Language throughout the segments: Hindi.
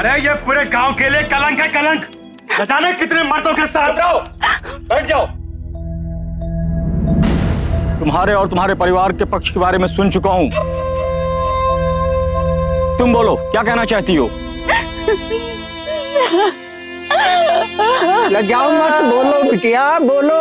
अरे ये पूरे गांव के लिए कलंक है, कलंक। न जाने कितने मर्दों के साथ। बैठ जाओ। तुम्हारे और तुम्हारे परिवार के पक्ष के बारे में सुन चुका हूं। तुम बोलो, क्या कहना चाहती हो? लजाओ मत, बोलो बिटिया, बोलो।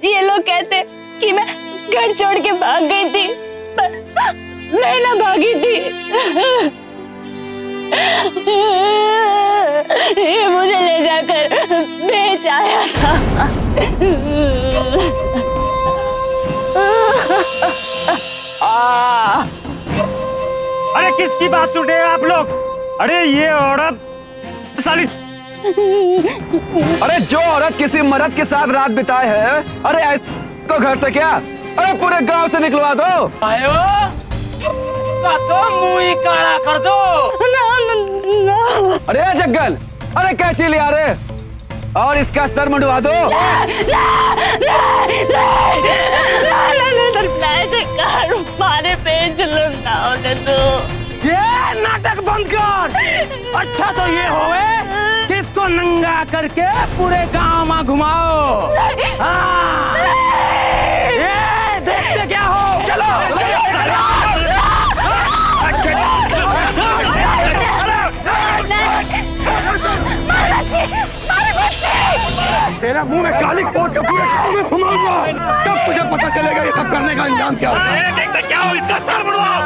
ये लोग कहते कि मैं घर छोड़ के भाग गई थी, पर मैं ना भागी थी। ये मुझे ले जाकर बेच आया था। अरे किसकी बात सुन रहे हैं आप लोग? अरे ये औरत साली। अरे जो औरत किसी मर्द के साथ रात बिताए है, अरे ऐसे को घर से क्या, अरे पूरे गांव से निकलवा दो। आयो तो मुंह ही काला कर दो। अरे जग्गल, अरे कैसी ले आ रहे, और इसका सर मुंडवा दो। मारे पेज लुंडा होने दो। ये नाटक बंद कर। अच्छा तो ये होवे कि इसको नंगा करके पूरे गांव में घुमाओ। हाँ। ये देखते क्या हो, चलो। तेरा मुंह में काली पोत के पूरे गांव में घुमाऊंगा। तब तुझे पता चलेगा ये सब करने का अंजाम क्या होता है। देखते क्या हो, इसका सर मुड़वाओ।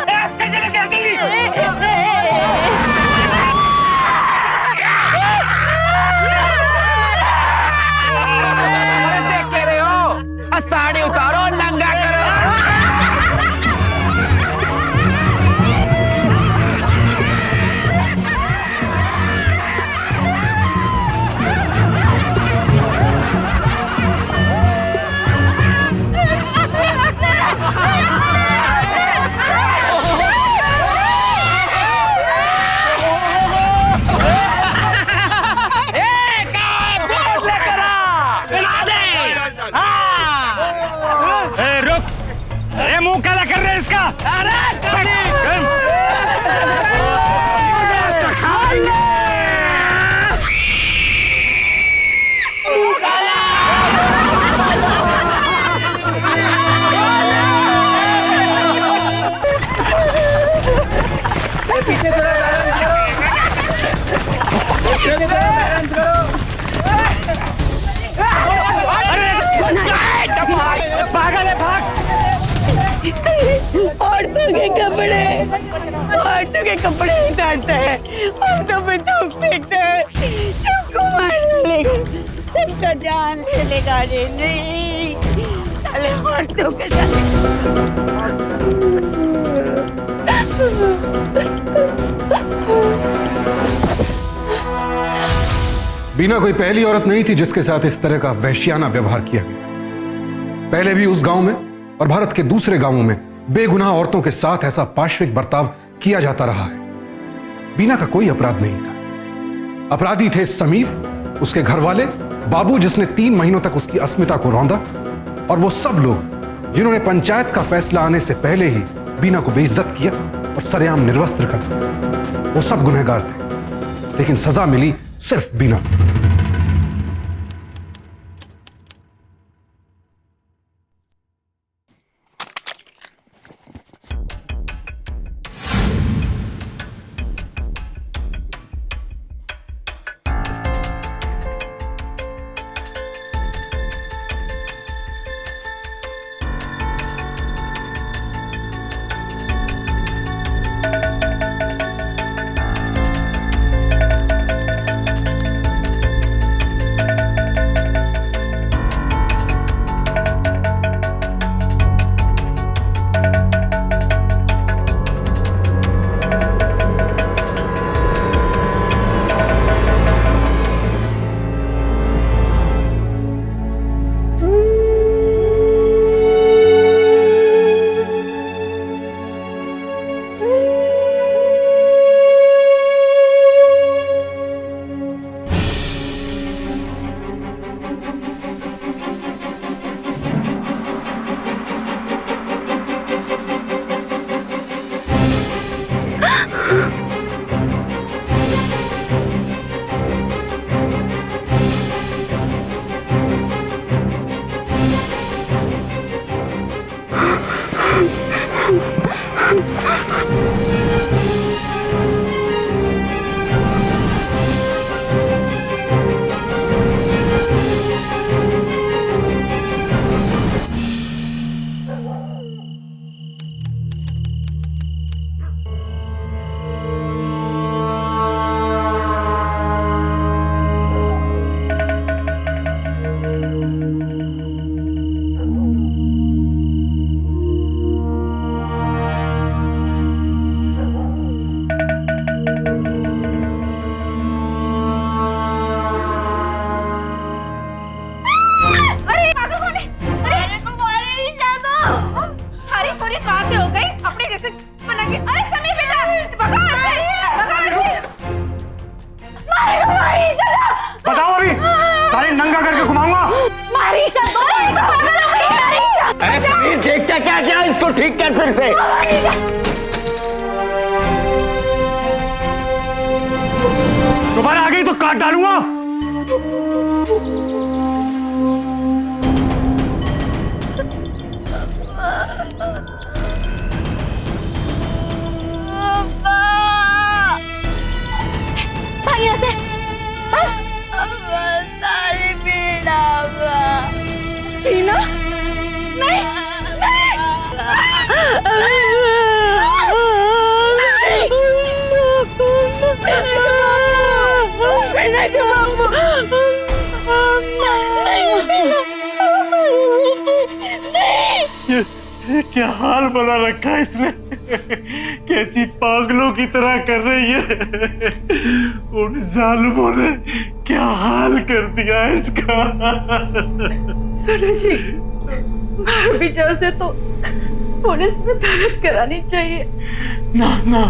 देख के रहे हो, साड़ी उतारो, नंगा करो। मुंह काला कर रहे हैं इसका। पागल है, भाग। औरतों के कपड़े उतारता है, औरतों पे थूक फेंकता है, सबको मार लेगा, सबका जान ले लेगा। नहीं, साले औरतों के साथ। बीना कोई पहली औरत नहीं थी जिसके साथ इस तरह का वहशियाना व्यवहार किया गया। पहले भी उस गांव में और भारत के दूसरे गांवों में बेगुनाह औरतों के साथ ऐसा पाशविक बर्ताव किया जाता रहा है। बीना का कोई अपराध नहीं था। अपराधी थे समीर, उसके घर वाले, बाबू जिसने 3 महीनों तक उसकी अस्मिता को रौंदा, और वो सब लोग जिन्होंने पंचायत का फैसला आने से पहले ही बीना को बेइज्जत किया और सरेआम निर्वस्त्र कर दिया। वो सब गुनहगार थे, लेकिन सजा मिली सिर्फ बीना को। नंगा करके घुमाऊंगा। मारीशा बोल, ये तो पागल हो गई मारीशा। अरे समीर ठीक क्या इसको ठीक कर फिर से। दोबारा आ गई तो काट डालूंगा। भाग यहाँ से। सारी पीना पीना नहीं ये क्या हाल बना रखा है इसने। कैसी पागलों की तरह कर रही है। उन जालिमों ने क्या हाल कर दिया है इसका। सुनो जी, विचार से तो पुलिस में दर्ज करानी चाहिए। ना ना,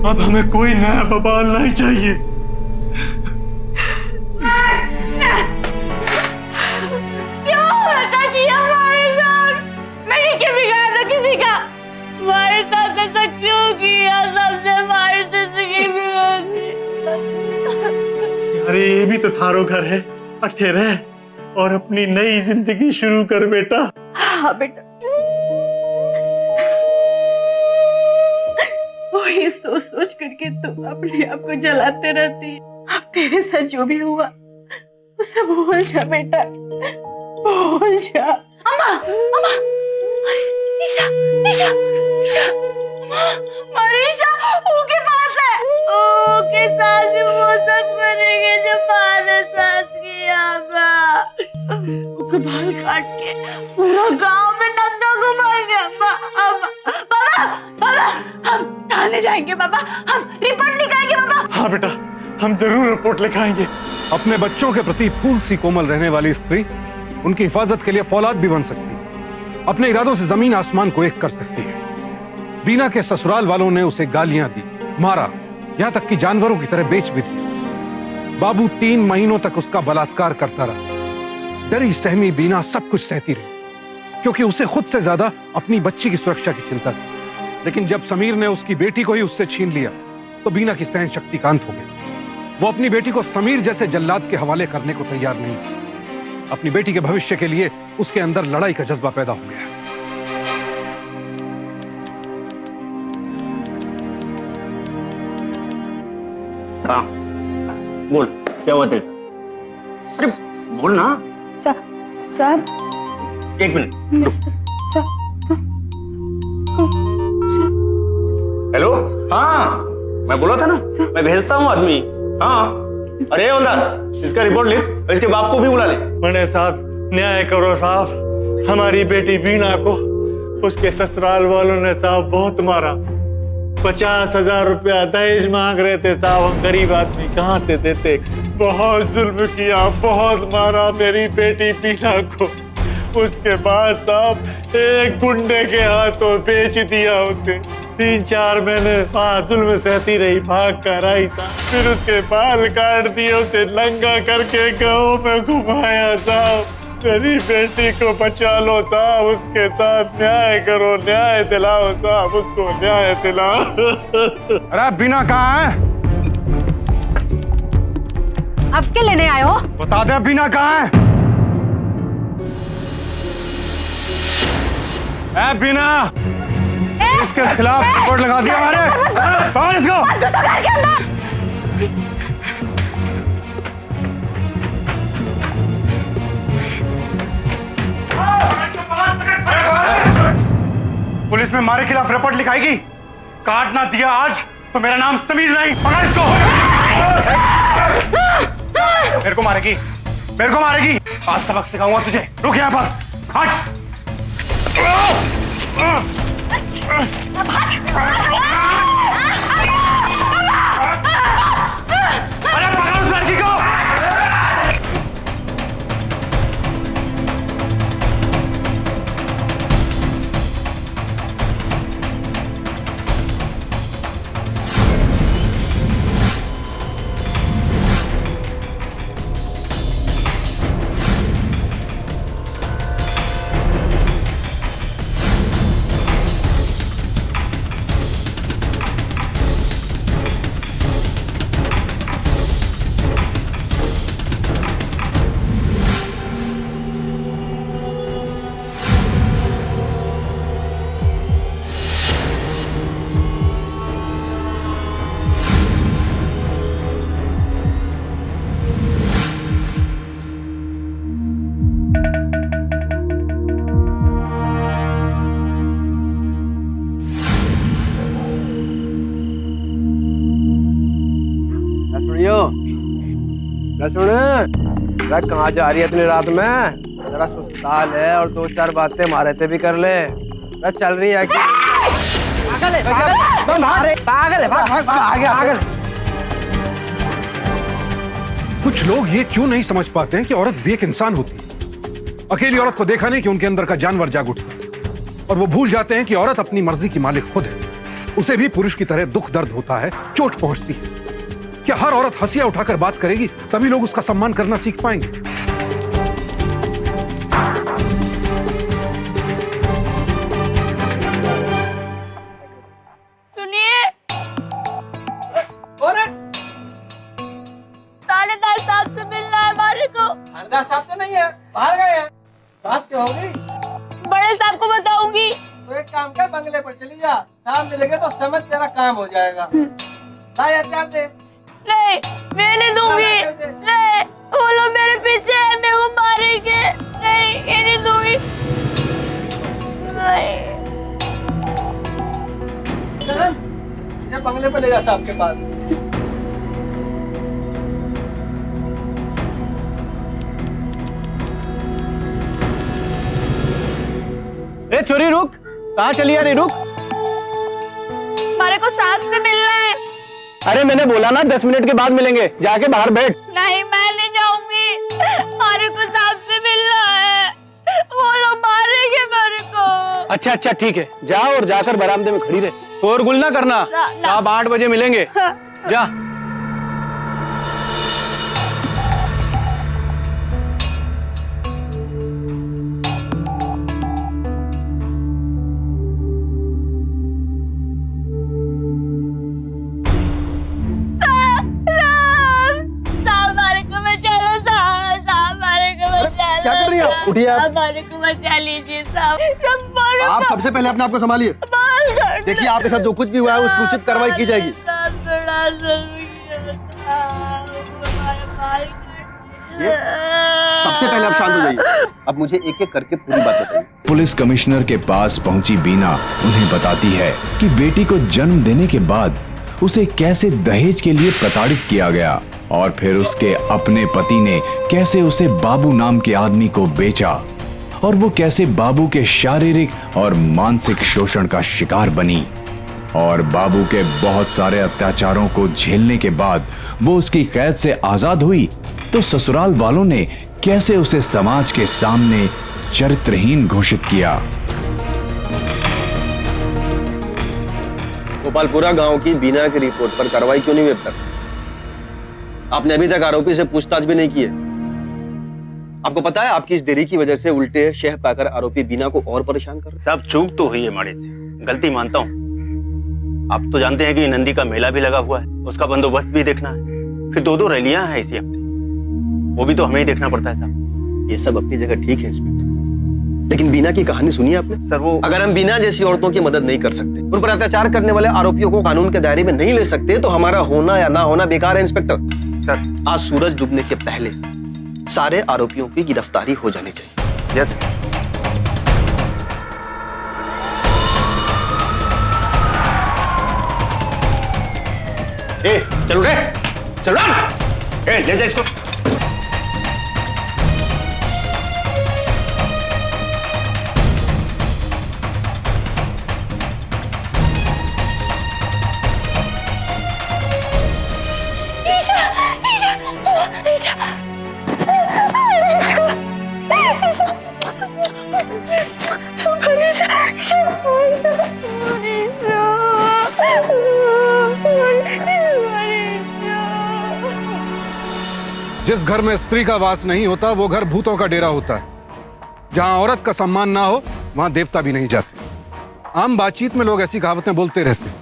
अब हमें कोई नया बवाल नहीं चाहिए। क्यों ऐसा किया हमारे साथ? मैंने क्या बिगाड़ा था किसी का? हमारे साथ ऐसा क्यों किया? सबसे हमारी जिंदगी बिगाड़ दी। अरे ये भी तो थारो घर है। अठे रह और अपनी नई जिंदगी शुरू कर बेटा। हाँ बेटा, वही सोच सोच करके तुम अपने आप को जलाते रहती है। अब तेरे साथ जो भी हुआ उसे भूल जा बेटा, भूल जा। अम्मा, अम्मा, अरे निशा, निशा, निशा, मनीषा उसके पास है। उसके साथ वो सब करेंगे जो पाने साथ किया। उसके बाल काट के पूरा गांव में नंदा घुमाएंगे। अम्मा, अम्मा, बाबा, बाबा, हम थाने जाएंगे बाबा, हम रिपोर्ट लिखाएंगे बाबा। हाँ बेटा, हम जरूर रिपोर्ट लिखाएंगे। अपने बच्चों के प्रति फूल सी कोमल रहने वाली स्त्री उनकी हिफाजत के लिए फौलाद भी बन सकती है। अपने इरादों से जमीन आसमान को एक कर सकती है। बीना के ससुराल वालों ने उसे गालियां दी, मारा, यहां तक कि जानवरों की तरह बेच भी दिया। बाबू 3 महीनों तक उसका बलात्कार करता रहा। डरी सहमी बीना सब कुछ सहती रही, क्योंकि उसे खुद से ज्यादा अपनी बच्ची की सुरक्षा की चिंता थी। लेकिन जब समीर ने उसकी बेटी को ही उससे छीन लिया तो बीना की सहन शक्ति कांत हो गई। वो अपनी बेटी को समीर जैसे जल्लाद के हवाले करने को तैयार नहीं थी। अपनी बेटी के भविष्य के लिए उसके अंदर लड़ाई का जज्बा पैदा हो गया। हाँ, बोल क्या हुआ तेरे साथ? अरे बोल ना। साहब, 1 मिनट रुक। हेलो, हाँ मैं बोला था ना, मैं भेजता हूँ आदमी। हाँ, अरे हवलदार, इसका रिपोर्ट लिख, इसके बाप को भी बुला ले। बड़े साहब, न्याय करो साहब। हमारी बेटी बीना को उसके ससुराल वालों ने साहब बहुत मारा। 50,000 रुपया दहेज मांग रहे थे साहब। हम गरीब आदमी कहाँ से देते। बहुत जुल्म किया, बहुत मारा मेरी बेटी बीना को। उसके बाद साहब एक गुंडे के हाथों बेच दिया उसे। 3-4 महीने जुल्म सहती रही, भाग कर आई था। फिर उसके बाल काट दिए, उसे नंगा करके गाँव में घुमाया साहब। मेरी बेटी को बचा लो साहब, उसके साथ न्याय करो, न्याय दिलाओ साहब, उसको न्याय दिलाओ। अरे बीना कहाँ है? अब क्या लेने आए हो? बता दे बीना कहाँ है? बीना, इसके खिलाफ रिपोर्ट लगा दिया हमारे। कौन इसको? घर के अंदर। पुलिस में हमारे खिलाफ रिपोर्ट लिखाएगी। काट ना दिया आज तो मेरा नाम समीर नहीं। पकड़ इसको। मेरे को मारेगी, मेरे को मारेगी। आज सबक सिखाऊंगा तुझे। रुक यहाँ पर, हट। अरे पकड़ उस लड़की को। सुन, जरा कहाँ जा रही है इतनी रात में? जरा सुस्ताल है और दो चार बातें हमारे से भी कर ले। जरा चल रही है कि पागल है, पागल है, पागल। कुछ लोग ये क्यों नहीं समझ पाते हैं कि औरत भी एक इंसान होती है। अकेली औरत को देखा नहीं कि उनके अंदर का जानवर जाग उठता है, और वो भूल जाते हैं कि औरत अपनी मर्जी की मालिक खुद है। उसे भी पुरुष की तरह दुख दर्द होता है, चोट पहुंचती है। क्या हर औरत हंसिया उठाकर बात करेगी तभी लोग उसका सम्मान करना सीख पाएंगे? सुनिए, थानेदार साहब से मिलना है हमारे को। थानेदार साहब तो नहीं है, बाहर गए हैं। बात क्या होगी? बड़े साहब को बताऊंगी। तो एक काम कर, बंगले पर चली जा, साहब मिलेंगे तो समझ तेरा काम हो जाएगा। ला हथियार दे। नहीं, मैं नहीं दूंगी। नहीं, वो लोग मेरे पीछे है, मेरे को मारेंगे। नहीं, ये नहीं दूंगी। नहीं। ये बंगले पर ले जा साहब के पास। ए छोरी रुक, कहाँ चली आ रही? रुक, हमारे को साहब से मिलना है। अरे मैंने बोला ना 10 मिनट के बाद मिलेंगे, जाके बाहर बैठ। नहीं, मैं नहीं जाऊंगी। हमारे को साहब से मिलना है, वो लोग मारेंगे मेरे को। अच्छा अच्छा ठीक है, जा और जाकर बरामदे में खड़ी रहे। शोरगुल ना करना, साहब 8 बजे मिलेंगे। जा। क्या कर रही है? उठिए आप। हमारे को बचा लीजिए साहब। आप सबसे पहले अपने आप को संभालिए। देखिए आपके साथ जो कुछ भी हुआ है उसकी उचित कार्रवाई की जाएगी। सबसे पहले आप शांत हो जाइए। अब मुझे एक एक करके पूरी बात बताइए। पुलिस कमिश्नर के पास पहुंची बीना उन्हें बताती है कि बेटी को जन्म देने के बाद उसे कैसे दहेज के लिए प्रताड़ित किया गया और फिर उसके अपने पति ने कैसे उसे बाबू नाम के आदमी को बेचा और वो कैसे बाबू के शारीरिक और मानसिक शोषण का शिकार बनी और बाबू के बहुत सारे अत्याचारों को झेलने के बाद वो उसकी कैद से आजाद हुई तो ससुराल वालों ने कैसे उसे समाज के सामने चरित्रहीन घोषित किया। गोपालपुरा गांव की बीना की रिपोर्ट पर कार्रवाई क्यों नहीं हुई अब तक? आपने अभी तक आरोपी से पूछताछ भी नहीं की है। आपको पता है आपकी इस देरी की वजह से उल्टे शह पाकर आरोपी बीना को और परेशान कर। सब चूक तो हुई है माड़े से, गलती मानता हूँ। आप तो जानते हैं कि नंदी का मेला भी लगा हुआ है, उसका बंदोबस्त भी देखना है, फिर 2 रैलियां हैं इसी हफ्ते, वो भी तो हमें ही देखना पड़ता है साहब। ये सब अपनी जगह ठीक है इंस्पेक्टर, लेकिन बीना की कहानी सुनी आपने? सर वो अगर हम बीना जैसी औरतों की मदद नहीं कर सकते, उन पर अत्याचार करने वाले आरोपियों को कानून के दायरे में नहीं ले सकते, तो हमारा होना या ना होना बेकार है इंस्पेक्टर। सर आज सूरज डूबने के पहले सारे आरोपियों की गिरफ्तारी हो जानी चाहिए। यस चलो रे, चलो ले जा इसको। जिस घर में स्त्री का वास नहीं होता वो घर भूतों का डेरा होता है। जहां औरत का सम्मान ना हो वहां देवता भी नहीं जाते। आम बातचीत में लोग ऐसी कहावतें बोलते रहते हैं,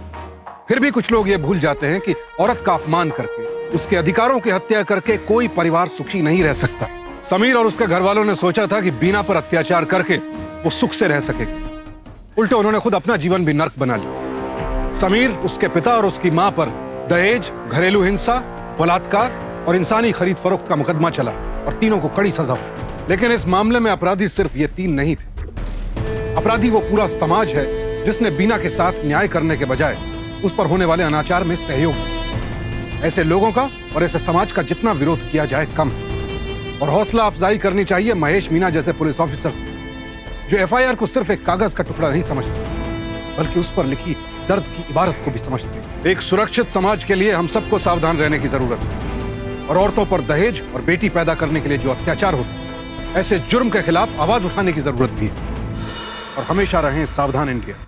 फिर भी कुछ लोग ये भूल जाते हैं कि औरत का अपमान करके, उसके अधिकारों की हत्या करके कोई परिवार सुखी नहीं रह सकता। समीर और उसके घर वालों ने सोचा था कि बीना पर अत्याचार करके वो सुख से रह सकेगा, उल्टे उन्होंने खुद अपना जीवन भी नर्क बना लिया। समीर, उसके पिता और उसकी मां पर दहेज, घरेलू हिंसा, बलात्कार और इंसानी खरीद फरोख्त का मुकदमा चला और तीनों को कड़ी सजा हुई। लेकिन इस मामले में अपराधी सिर्फ ये 3 नहीं थे। अपराधी वो पूरा समाज है जिसने बीना के साथ न्याय करने के बजाय उस पर होने वाले अनाचार में सहयोग किया। ऐसे लोगों का और ऐसे समाज का जितना विरोध किया जाए कम है। और हौसला अफजाई करनी चाहिए महेश मीना जैसे पुलिस ऑफिसर से, जो एफआईआर को सिर्फ एक कागज का टुकड़ा नहीं समझते, बल्कि उस पर लिखी दर्द की इबारत को भी समझते। एक सुरक्षित समाज के लिए हम सबको सावधान रहने की जरूरत है। और औरतों पर दहेज और बेटी पैदा करने के लिए जो अत्याचार होते हैं, ऐसे जुर्म के खिलाफ आवाज उठाने की जरूरत भी है। और हमेशा रहें सावधान इंडिया।